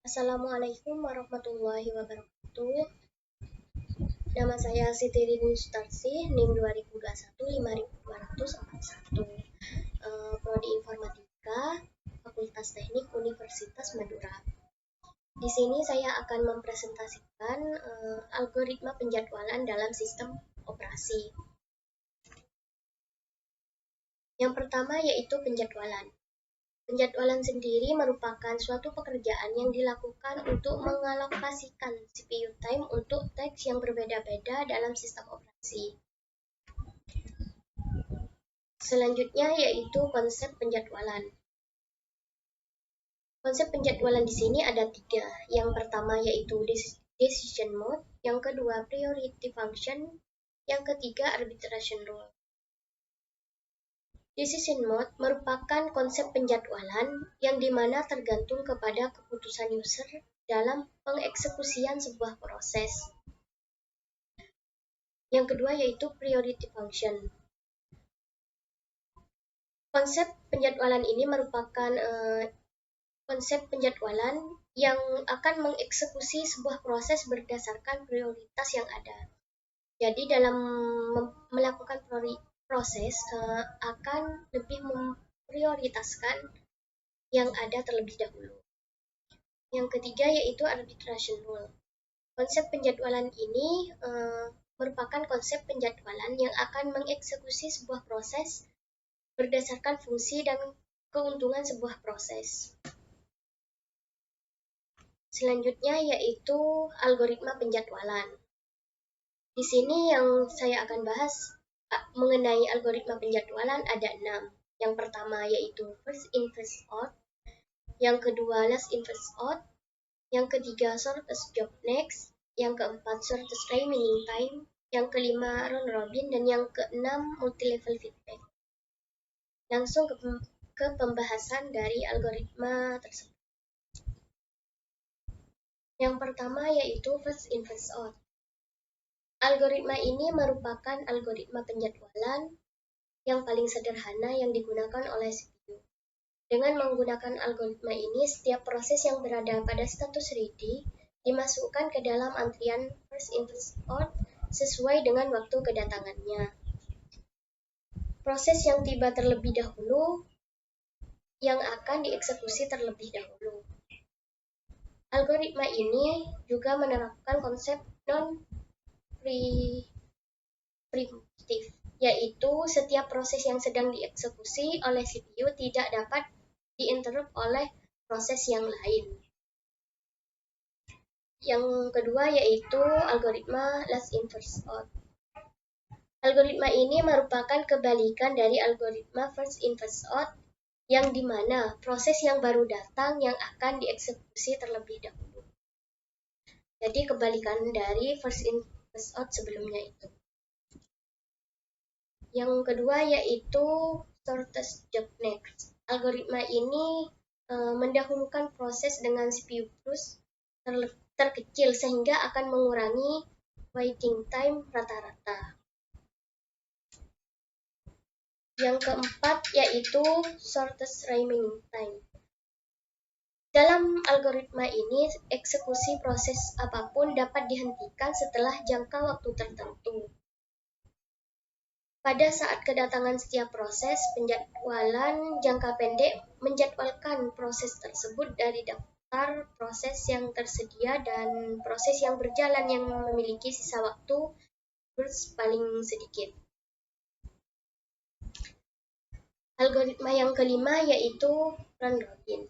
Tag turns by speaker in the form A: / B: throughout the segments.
A: Assalamualaikum warahmatullahi wabarakatuh. Nama saya Siti Rini Sutarsi, NIM 2021 Prodi Informatika, Fakultas Teknik Universitas Madura. Di sini saya akan mempresentasikan algoritma penjadwalan dalam sistem operasi. Yang pertama yaitu penjadwalan. Penjadwalan sendiri merupakan suatu pekerjaan yang dilakukan untuk mengalokasikan CPU time untuk teks yang berbeda-beda dalam sistem operasi. Selanjutnya yaitu konsep penjadwalan. Konsep penjadwalan di sini ada 3. Yang pertama yaitu decision mode, yang kedua priority function, yang ketiga arbitration rule. Decision mode merupakan konsep penjadwalan yang dimana tergantung kepada keputusan user dalam pengeksekusian sebuah proses. Yang kedua yaitu priority function. Konsep penjadwalan ini merupakan konsep penjadwalan yang akan mengeksekusi sebuah proses berdasarkan prioritas yang ada. Jadi dalam melakukan proses akan lebih memprioritaskan yang ada terlebih dahulu. Yang ketiga yaitu arbitration rule. Konsep penjadwalan ini merupakan konsep penjadwalan yang akan mengeksekusi sebuah proses berdasarkan fungsi dan keuntungan sebuah proses. Selanjutnya yaitu algoritma penjadwalan. Di sini yang saya akan bahas mengenai algoritma penjadwalan ada 6. Yang pertama yaitu first in first out, yang kedua last in first out, yang ketiga shortest job next, yang keempat shortest remaining time, yang kelima round robin, dan yang keenam multi-level feedback. Langsung ke pembahasan dari algoritma tersebut. Yang pertama yaitu first in first out. Algoritma ini merupakan algoritma penjadwalan yang paling sederhana yang digunakan oleh CPU. Dengan menggunakan algoritma ini, setiap proses yang berada pada status ready dimasukkan ke dalam antrian first in first out sesuai dengan waktu kedatangannya. Proses yang tiba terlebih dahulu yang akan dieksekusi terlebih dahulu. Algoritma ini juga menerapkan konsep non-preemptive, yaitu setiap proses yang sedang dieksekusi oleh CPU tidak dapat diinterrupt oleh proses yang lain. Yang kedua yaitu algoritma last in first out. Algoritma ini merupakan kebalikan dari algoritma first in first out, yang dimana proses yang baru datang yang akan dieksekusi terlebih dahulu. Jadi kebalikan dari first in first out sebelumnya itu. Yang kedua yaitu shortest job next. Algoritma ini mendahulukan proses dengan CPU boost terkecil sehingga akan mengurangi waiting time rata-rata. Yang keempat yaitu shortest remaining time. Dalam algoritma ini, eksekusi proses apapun dapat dihentikan setelah jangka waktu tertentu. Pada saat kedatangan setiap proses, penjadwalan jangka pendek menjadwalkan proses tersebut dari daftar proses yang tersedia dan proses yang berjalan yang memiliki sisa waktu burst paling sedikit. Algoritma yang kelima yaitu round robin.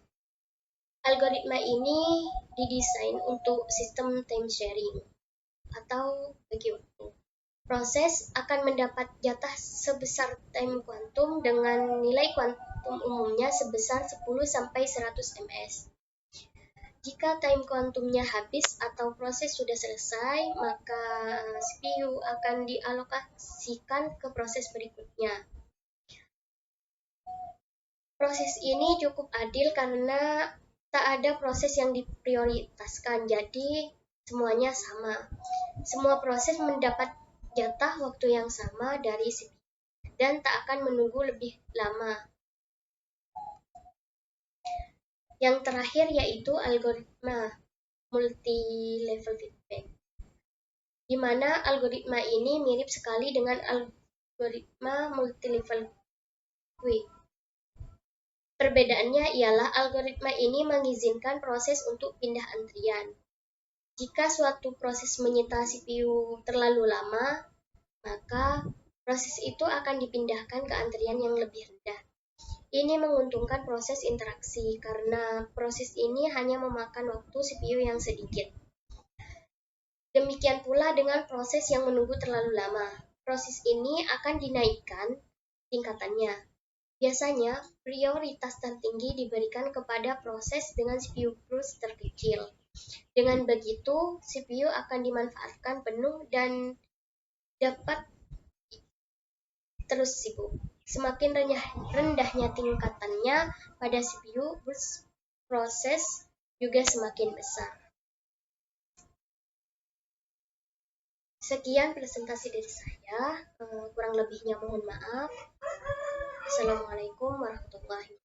A: Algoritma ini didesain untuk sistem time sharing atau bagi waktu. Proses akan mendapat jatah sebesar time kuantum dengan nilai kuantum umumnya sebesar 10-100 ms. Jika time kuantumnya habis atau proses sudah selesai, maka CPU akan dialokasikan ke proses berikutnya. Proses ini cukup adil karena tak ada proses yang diprioritaskan, jadi semuanya sama. Semua proses mendapat jatah waktu yang sama dari CPU dan tak akan menunggu lebih lama. Yang terakhir yaitu algoritma multi-level feedback, di mana algoritma ini mirip sekali dengan algoritma multi-level queue. Perbedaannya ialah algoritma ini mengizinkan proses untuk pindah antrian. Jika suatu proses menyita CPU terlalu lama, maka proses itu akan dipindahkan ke antrian yang lebih rendah. Ini menguntungkan proses interaksi karena proses ini hanya memakan waktu CPU yang sedikit. Demikian pula dengan proses yang menunggu terlalu lama. Proses ini akan dinaikkan tingkatannya. Biasanya, prioritas tertinggi diberikan kepada proses dengan CPU burst terkecil. Dengan begitu, CPU akan dimanfaatkan penuh dan dapat terus sibuk. Semakin rendahnya tingkatannya pada CPU, burst proses juga semakin besar. Sekian presentasi dari saya, kurang lebihnya mohon maaf. Assalamualaikum warahmatullahi wabarakatuh.